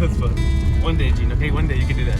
That's fun. One day, Gene, okay? One day you can do that.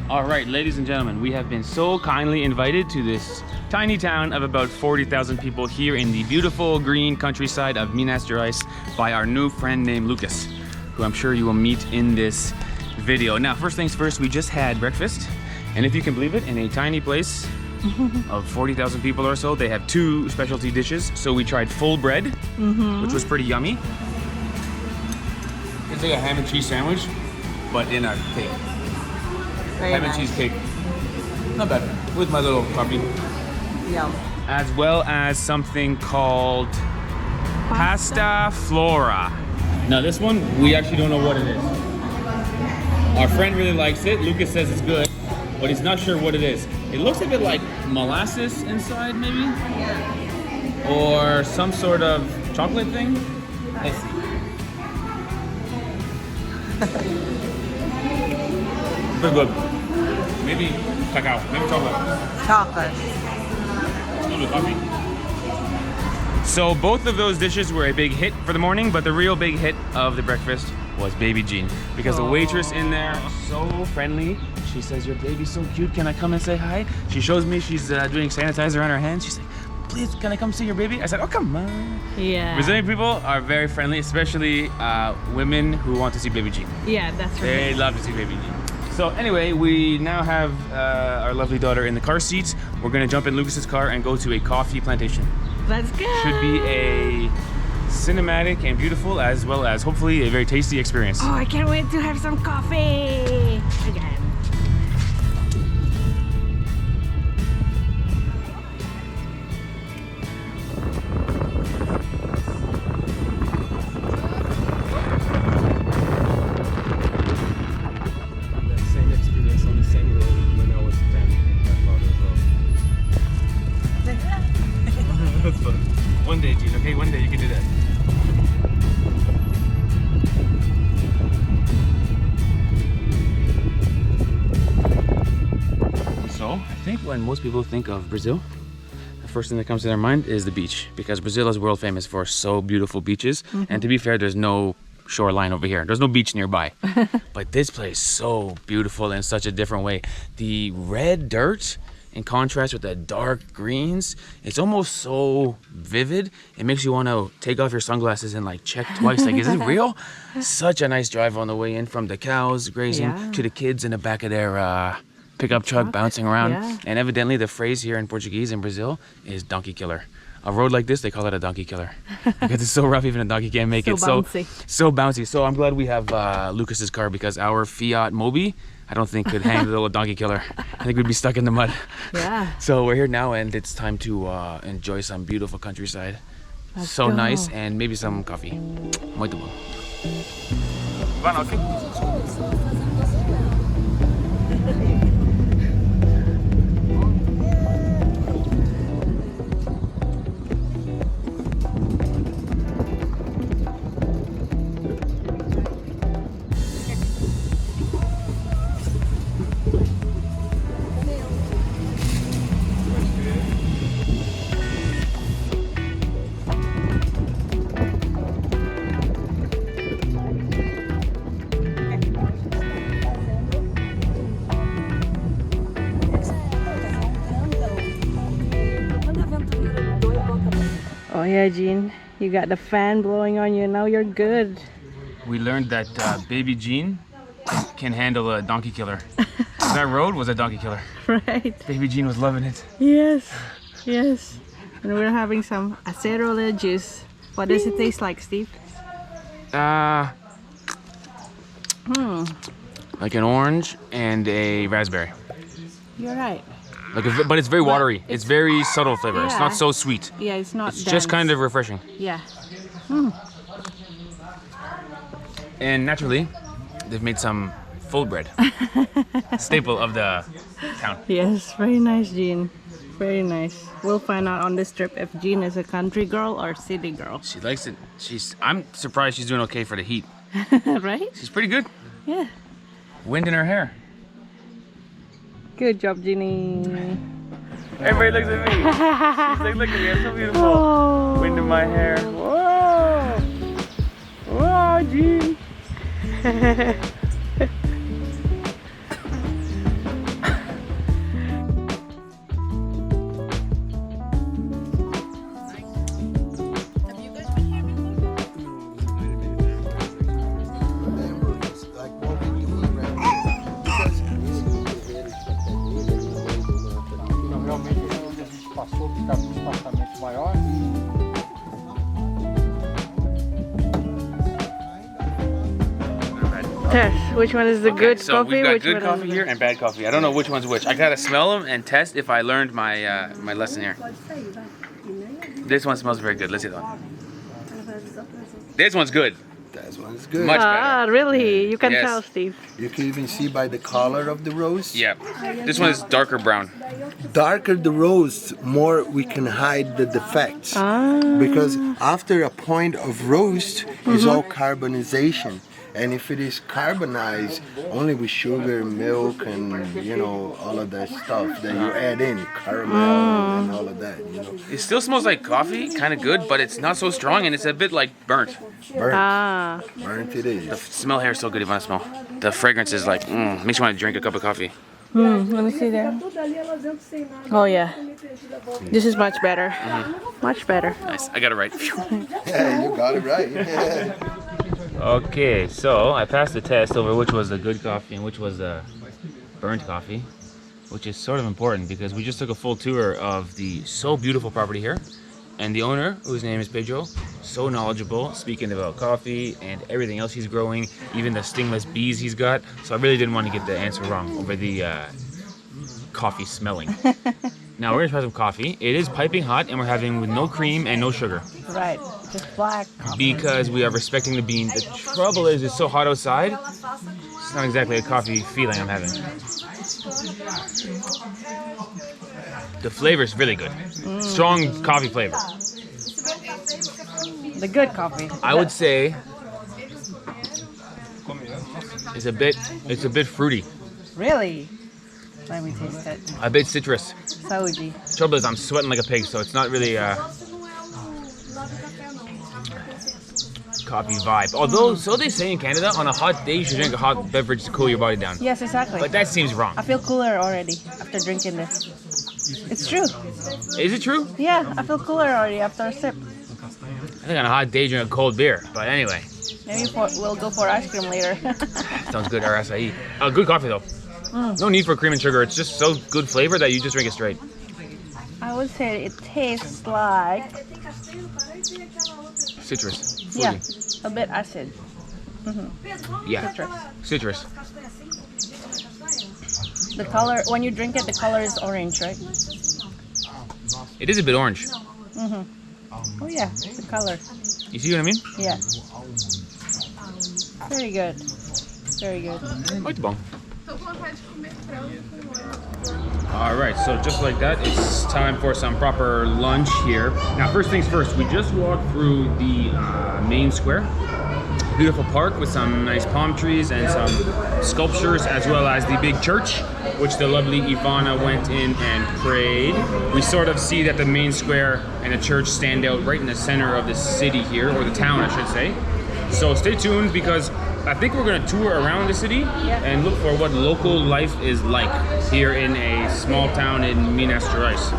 All right, ladies and gentlemen, we have been so kindly invited to this tiny town of about 40,000 people here in the beautiful green countryside of Minas Gerais by our new friend named Lucas, who I'm sure you will meet in this video. Now, first things first, we just had breakfast, and if you can believe it, in a tiny place of 40,000 people or so, they have two specialty dishes. So we tried full bread, which was pretty yummy. It's like a ham and cheese sandwich, but in a cake. Ham and cheese cake. Not bad. With my little coffee. Yum. As well as something called pasta Flora. Now this one, we actually don't know what it is. Our friend really likes it. Lucas says it's good, but he's not sure what it is. It looks a bit like molasses inside, maybe? Yeah. Or some sort of chocolate thing. Let's see. Pretty good. Maybe cacao, maybe chocolate. Chocolate. Coffee. So both of those dishes were a big hit for the morning, but the real big hit of the breakfast was baby Jean, because the waitress in there so friendly. She says, "Your baby's so cute, can I come and say hi?" She shows me she's doing sanitizer on her hands. She's like, "Please, can I come see your baby?" I said, "Oh, come on." Yeah. Brazilian people are very friendly, especially women who want to see baby Jean. Yeah, that's right. They love to see baby Jean. So anyway, we now have our lovely daughter in the car seat. We're gonna jump in Lucas's car and go to a coffee plantation. Let's go. Should be a cinematic and beautiful, as well as hopefully a very tasty experience. Oh, I can't wait to have some coffee again. That's fun. One day, Gene, okay? One day you can do that. So, I think when most people think of Brazil, the first thing that comes to their mind is the beach, because Brazil is world famous for so beautiful beaches. And to be fair, there's no shoreline over here. There's no beach nearby. But this place is so beautiful in such a different way. The red dirt in contrast with the dark greens, it's almost so vivid. It makes you want to take off your sunglasses and like check twice, like, is it real? Such a nice drive on the way in, from the cows grazing to the kids in the back of their pickup truck bouncing around. Yeah. And evidently the phrase here in Portuguese in Brazil is donkey killer. A road like this, they call it a donkey killer, because it's so rough, even a donkey can't make it. Bouncy. So bouncy. So I'm glad we have Lucas's car, because our Fiat Mobi, I don't think could hang the little donkey killer. I think we'd be stuck in the mud. Yeah. So we're here now, and it's time to enjoy some beautiful countryside. Let's so go. nice, and maybe some coffee. Muito bom. Vai, okay? Oh yeah, Jean, you got the fan blowing on you. Now you're good. We learned that baby Jean can handle a donkey killer. That road was a donkey killer. Right. Baby Jean was loving it. Yes. Yes. And we're having some acerola juice. What does it taste like, Steve? Like an orange and a raspberry. You're right. Like but it's very watery. It's very subtle flavor. It's not so sweet. Yeah, it's not It's just kind of refreshing. Yeah. And naturally, they've made some full bread. Staple of the town. Yes, very nice, Jean. Very nice. We'll find out on this trip if Jean is a country girl or city girl. She likes it. I'm surprised she's doing okay for the heat. Right? She's pretty good. Yeah. Wind in her hair. Good job, Jeannie. Everybody looks at me. She's like, look at me, I'm so beautiful. Oh. Wind in my hair. Whoa! Whoa, Jean. Test. Which one is the good so coffee? we've got which good one coffee here and bad coffee. I don't know which one's which. I gotta smell them and test if I learned my my lesson here. This one smells very good. Let's see that one. This one's good. That one's good. Much Ah, better. really? You can Yes. tell, Steve. You can even see by the color of the roast. Yeah. This one is darker brown. Darker the roast, more we can hide the defects. Ah. Because after a point of roast is all carbonization. And if it is carbonized only with sugar, milk, and you know all of that stuff that you add in, caramel and all of that, you know, It still smells like coffee, kind of good, but it's not so strong and it's a bit like burnt. burnt, Ah. burnt it The is. smell here is so good if you want to smell. The fragrance is like, makes you want to drink a cup of coffee. Let me see there. Oh yeah. This is much better. Much better. Nice, I got it right. Yeah, you got it right. Okay, so I passed the test over which was the good coffee and which was the burnt coffee, which is sort of important because we just took a full tour of the so beautiful property here. And the owner, whose name is Pedro, so knowledgeable, speaking about coffee and everything else he's growing, even the stingless bees he's got. So I really didn't want to get the answer wrong over the coffee smelling. Now we're gonna try some coffee. It is piping hot and we're having with no cream and no sugar. Right. Just black coffee. Because we are respecting the bean. The trouble is it's so hot outside, it's not exactly a coffee feeling I'm having. The flavor is really good. Strong coffee flavor. The good coffee. I would say it's a bit fruity. Really? Let me taste it. A bit citrus. Saudi. Trouble is I'm sweating like a pig, so it's not really coffee vibe. Although, so they say in Canada, on a hot day you should drink a hot beverage to cool your body down. Yes, exactly. But that seems wrong. I feel cooler already after drinking this. It's true. Is it true? Yeah, I feel cooler already after a sip. I think on a hot day you drink a cold beer. But anyway, Maybe we'll go for ice cream later. sounds good. Or acai. Good coffee though. No need for cream and sugar. It's just so good flavor that you just drink it straight. I would say it tastes like, Citrus. Fruity. yeah, a bit acid. Yeah. Citrus. Citrus. The color, when you drink it, the color is orange, right? It is a bit orange. Oh yeah, the color. You see what I mean? Yeah. Very good. Very good. Muito bom. Alright, so just like that, it's time for some proper lunch here. Now, first things first, we just walked through the main square. Beautiful park with some nice palm trees and some sculptures, as well as the big church, which the lovely Ivana went in and prayed. We sort of see that the main square and the church stand out right in the center of the city here, or the town, I should say. So stay tuned because I think we're gonna tour around the city and look for what local life is like here in a small town in Minas Gerais.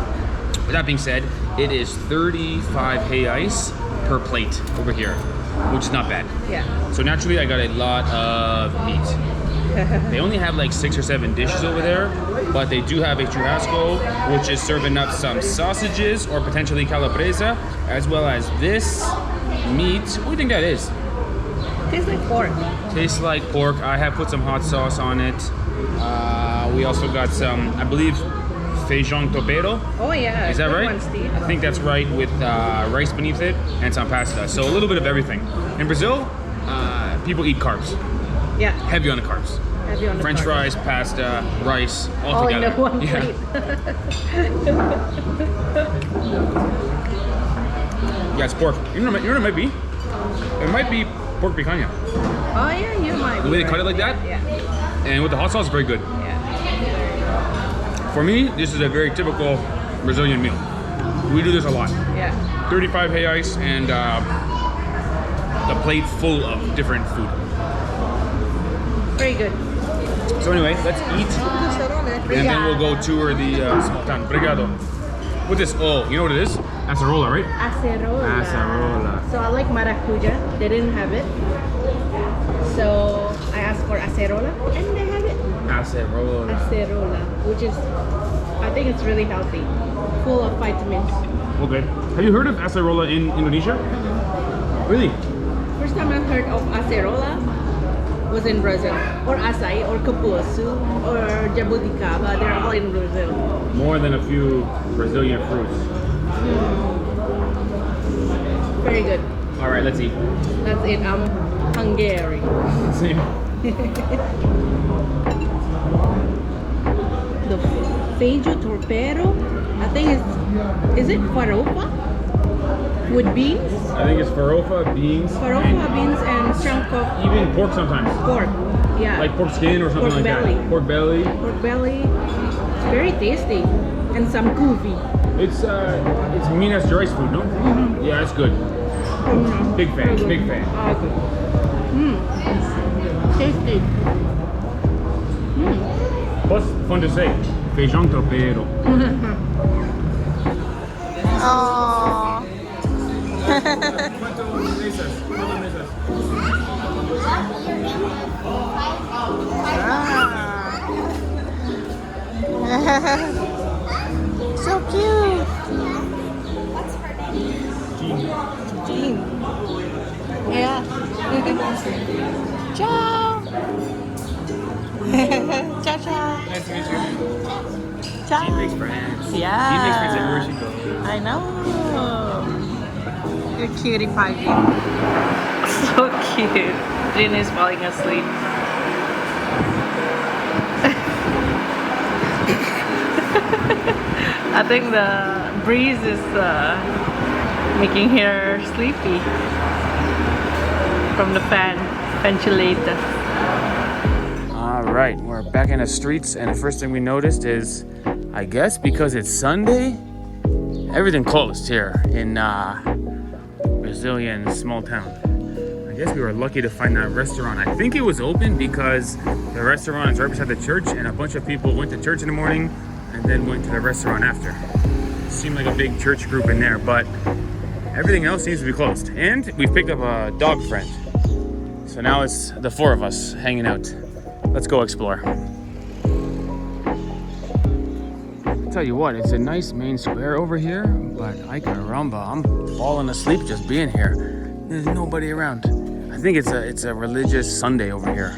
With that being said, it is 35 reais per plate over here, which is not bad. Yeah. So naturally, I got a lot of meat. They only have like 6 or 7 dishes over there, but they do have a churrasco, which is serving up some sausages or potentially calabresa, as well as this meat. What do you think that is? Tastes like pork. Tastes like pork. I have put some hot sauce on it. We also got some, I believe, FEIJAO TROPEIRO. Oh yeah. Is that good right? one, Steve. I think that's right, with rice beneath it and some pasta. So a little bit of everything. In Brazil, people eat carbs. Yeah. Heavy on the carbs. Have you on the French card. fries, pasta, rice, all All together. in the one Yeah. plate. Yeah, it's pork. You know what it might be? It might be pork picanha. Oh yeah, you might. The way they cut it like that, Yeah. and with the hot sauce, very good. Yeah. For me, this is a very typical Brazilian meal. We do this a lot. Yeah. 35 reais and the plate full of different food. Very good. So anyway, let's eat, and then we'll go tour the small town. Obrigado. What's this? Oh, you know what it is? Acerola, right? Acerola. Acerola. So I like maracuja. They didn't have it. So I asked for acerola and they have it. Acerola. Acerola, which is, I think it's really healthy. Full of vitamins. Okay. Have you heard of acerola in Indonesia? Really? First time I heard of acerola was in Brazil. Or acai, or cupuaçu, or jabuticaba. They're all in Brazil. More than a few Brazilian fruits. Very good. All right, let's eat. That's it. I'm Hungary. Same. The FEIJAO TROPEIRO. I think is it farofa? With beans? I think it's farofa, beans, Farofa, beans, and chunk of even pork sometimes. pork. Yeah. Like pork skin or something Pork like belly. that. Pork belly. Pork belly. It's very tasty. And some couvi. It's Minas Gerais food, no? Yeah, it's good. Big fan, big fan. Tasty. Plus, fun to say, feijão tropeiro. Oh. So cute. What's her name? Jean. Yeah. Ciao. Ciao, ciao. Nice to meet you. Ciao. Jean makes friends. Yeah. Jean makes friends everywhere she goes. I know. You're cutie pie. So cute. Jean is falling asleep. I think the breeze is making her sleepy from the ventilator. All right, we're back in the streets, and the first thing we noticed is, I guess because it's Sunday, everything closed here in Brazilian small town. I guess we were lucky to find that restaurant. I think it was open because the restaurant is right beside the church, and a bunch of people went to church in the morning and then went to the restaurant after. Seemed like a big church group in there, but everything else seems to be closed. And we've picked up a dog friend. So now it's the four of us hanging out. Let's go explore. I'll tell you what, it's a nice main square over here, but ay caramba, I'm falling asleep just being here. There's nobody around. I think it's a religious Sunday over here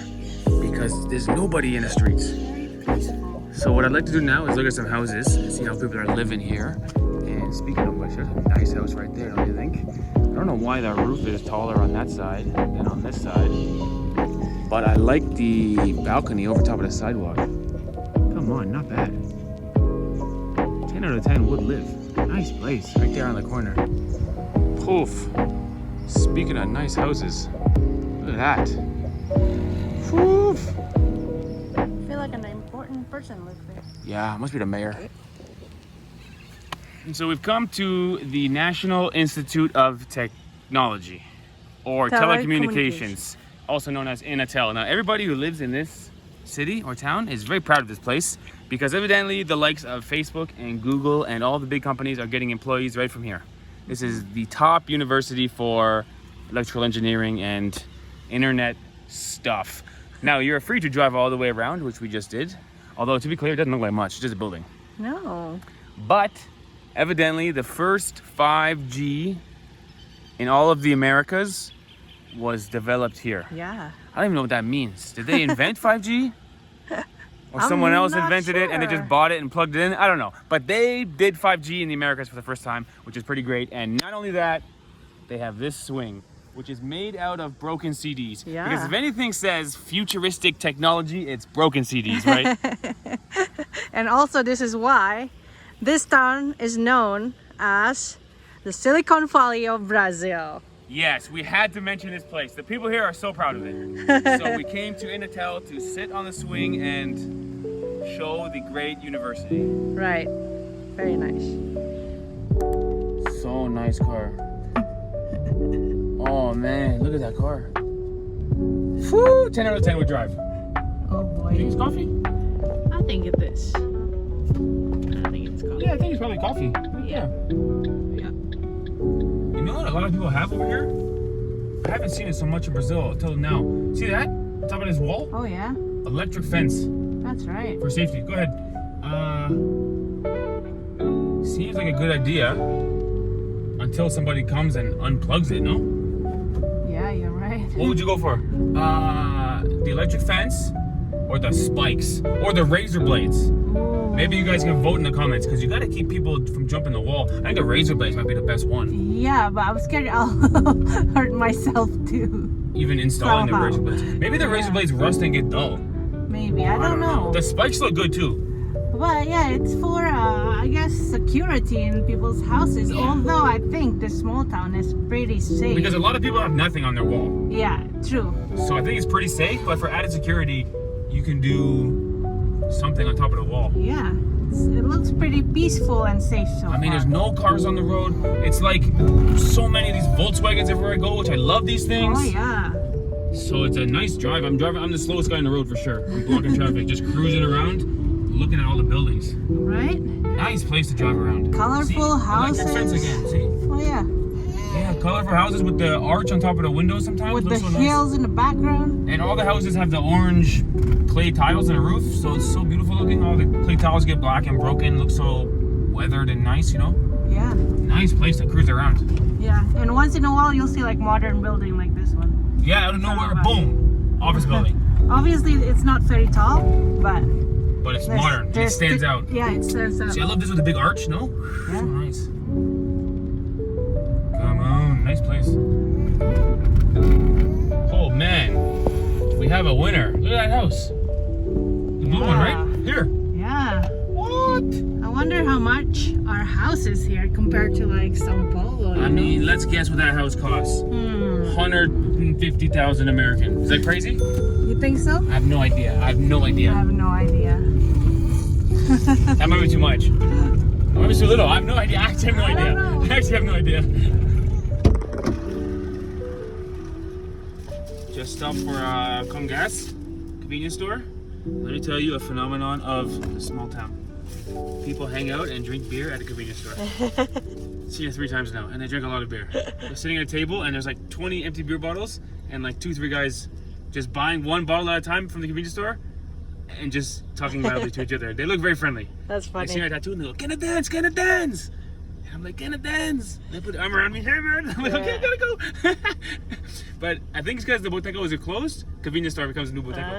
because there's nobody in the streets. So what I'd like to do now is look at some houses and see how people are living here. And speaking of which, there's a nice house right there, don't you think? I don't know why the roof is taller on that side than on this side, but I like the balcony over top of the sidewalk. Come on, not bad. 10 out of 10 would live. Nice place, right there on the corner. Poof. Speaking of nice houses, look at that. Poof. I feel like an important person lives there. Yeah, must be the mayor. And so we've come to the National Institute of Technology, or Telecommunications, also known as Inatel. Now, everybody who lives in this city or town is very proud of this place because evidently the likes of Facebook and Google and all the big companies are getting employees right from here. This is the top university for electrical engineering and internet stuff. Now, you're free to drive all the way around, which we just did. Although, to be clear, it doesn't look like much, it's just a building. No. But evidently, the first 5G in all of the Americas was developed here. Yeah. I don't even know what that means. Did they invent 5G? Or I'm someone else not invented it and they just sure. bought it and plugged it in? I don't know. But they did 5G in the Americas for the first time, which is pretty great. And not only that, they have this swing. which is made out of broken CDs. Yeah. Because if anything says futuristic technology, it's broken CDs, right? And also this is why this town is known as the Silicon Valley of Brazil. Yes, we had to mention this place. The people here are so proud of it. So we came to Inatel to sit on the swing and show the great university. Right. Very nice. So nice car. Oh man, look at that car. Whew, 10 out of 10 would drive. Oh boy. You think it's coffee? I think it is. I think it's coffee. Yeah, I think it's probably coffee. Yeah. Yeah. You know what a lot of people have over here? I haven't seen it so much in Brazil until now. See that? On top of this wall? Oh yeah. Electric fence That's right. for safety. Go ahead. Seems like a good idea until somebody comes and unplugs it, no? Yeah, you're right. What would you go for? The electric fence or the spikes or the razor blades? Ooh. Maybe you guys can vote in the comments because you got to keep people from jumping the wall. I think the razor blades might be the best one. Yeah, but I'm scared I'll hurt myself too. Even installing Somehow. the razor blades. Maybe the razor blades rust and get dull. Maybe, I don't know. The spikes look good too. But yeah, it's for, I guess, security in people's houses. Although I think the small town is pretty safe. Because a lot of people have nothing on their wall. Yeah, true. So I think it's pretty safe, but for added security, you can do something on top of the wall. Yeah, it looks pretty peaceful and safe so I mean, far. there's no cars on the road. It's like so many of these Volkswagens everywhere I go, which I love these things. Oh yeah. So it's a nice drive. I'm the slowest guy on the road for sure. I'm blocking traffic, just cruising around, looking at all the buildings. Right? Nice place to drive around. Colorful houses. I like that fence again, see? Oh yeah. Yeah, colorful houses with the arch on top of the windows sometimes. With the looks so nice. hills in the background. And all the houses have the orange clay tiles on the roof, so it's so beautiful looking. All the clay tiles get black and broken, look so weathered and nice, you know? Yeah. Nice place to cruise around. Yeah. And once in a while you'll see like modern building like this one. Yeah, out of nowhere, boom, office building. Obviously it's not very tall, but It's modern. It stands out. Yeah, it stands out. See, I love this with a big arch, no? Yeah. So nice. Come on, nice place. Oh man, we have a winner. Look at that house. The blue one, right? Here. Yeah. What? I wonder how much our house is here compared to like São Paulo. I mean, let's guess what that house costs. 150,000 American. Is that crazy? You think so? I have no idea. I have no idea. I have no idea. That might be too much. That might be too little. I have no idea. I actually have no idea. I actually have no idea. Just stopped for Con Gas convenience store. Let me tell you a phenomenon of the small town. People hang out and drink beer at a convenience store. Seen it 3 times now, and they drink a lot of beer. They're sitting at a table, and there's like 20 empty beer bottles, and like 2-3 guys just buying one bottle at a time from the convenience store, and just talking loudly to each other. They look very friendly. That's funny. They see my tattoo, and they go, "Can I dance? Can I dance?" And I'm like, "Can I dance?" They put their arm around me, "Hey man!" I'm like, "Okay, I gotta go." But I think it's because the Boteco is closed. Convenience store becomes a new Boteco.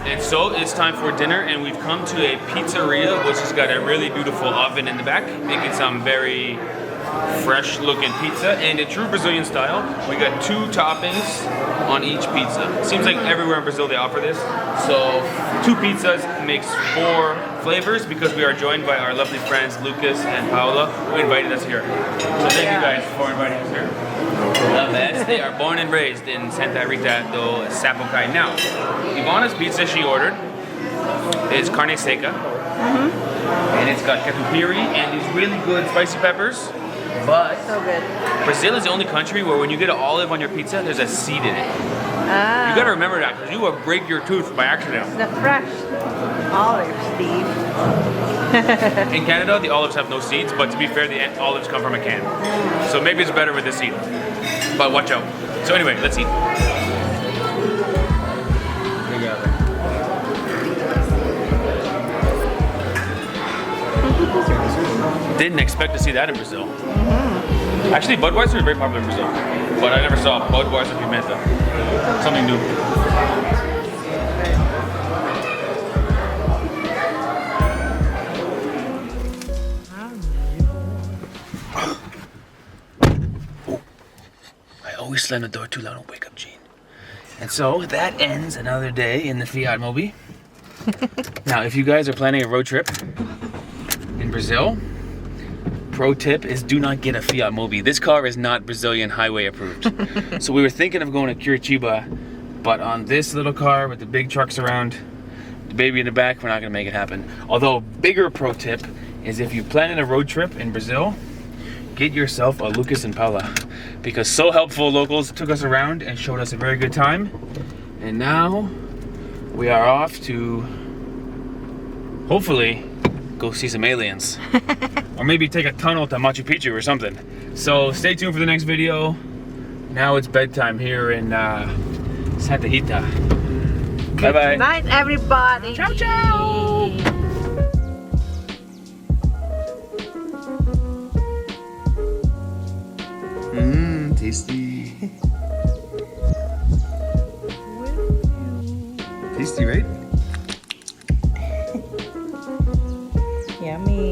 And so it's time for dinner, and we've come to a pizzeria which has got a really beautiful oven in the back, making some very fresh looking pizza, and in true Brazilian style. We got 2 toppings on each pizza. Seems like everywhere in Brazil they offer this. So 2 pizzas makes 4 flavors because we are joined by our lovely friends Lucas and Paula, who invited us here. So thank you guys for inviting us here. The best. They are born and raised in Santa Rita do Sapucai. Now, Ivana's pizza she ordered is carne seca, and it's got catupiry and these really good spicy peppers. But So good. Brazil is the only country where when you get an olive on your pizza, there's a seed in it. You gotta remember that because you will break your tooth by accident. The fresh olive, Steve. In Canada, the olives have no seeds, but to be fair, the olives come from a can. So maybe it's better with the seed. But watch out. So anyway, let's eat. Didn't expect to see that in Brazil. Actually, Budweiser is very popular in Brazil, but I never saw Budweiser Pimenta. Something new. always slam the door too loud and wake up Gene. And so that ends another day in the Fiat Mobi. Now, if you guys are planning a road trip in Brazil, pro tip is do not get a Fiat Mobi. This car is not Brazilian highway approved. So we were thinking of going to Curitiba, but on this little car with the big trucks around, the baby in the back, we're not gonna make it happen. Although, bigger pro tip is if you're planning a road trip in Brazil, get yourself a Lucas and Paula, because so helpful locals took us around and showed us a very good time. And now we are off to hopefully go see some aliens. Or maybe take a tunnel to Machu Picchu or something. So stay tuned for the next video. Now it's bedtime here in Santa Rita. Bye bye. Good night, everybody. Ciao, ciao. Tasty. Tasty, right? Yummy.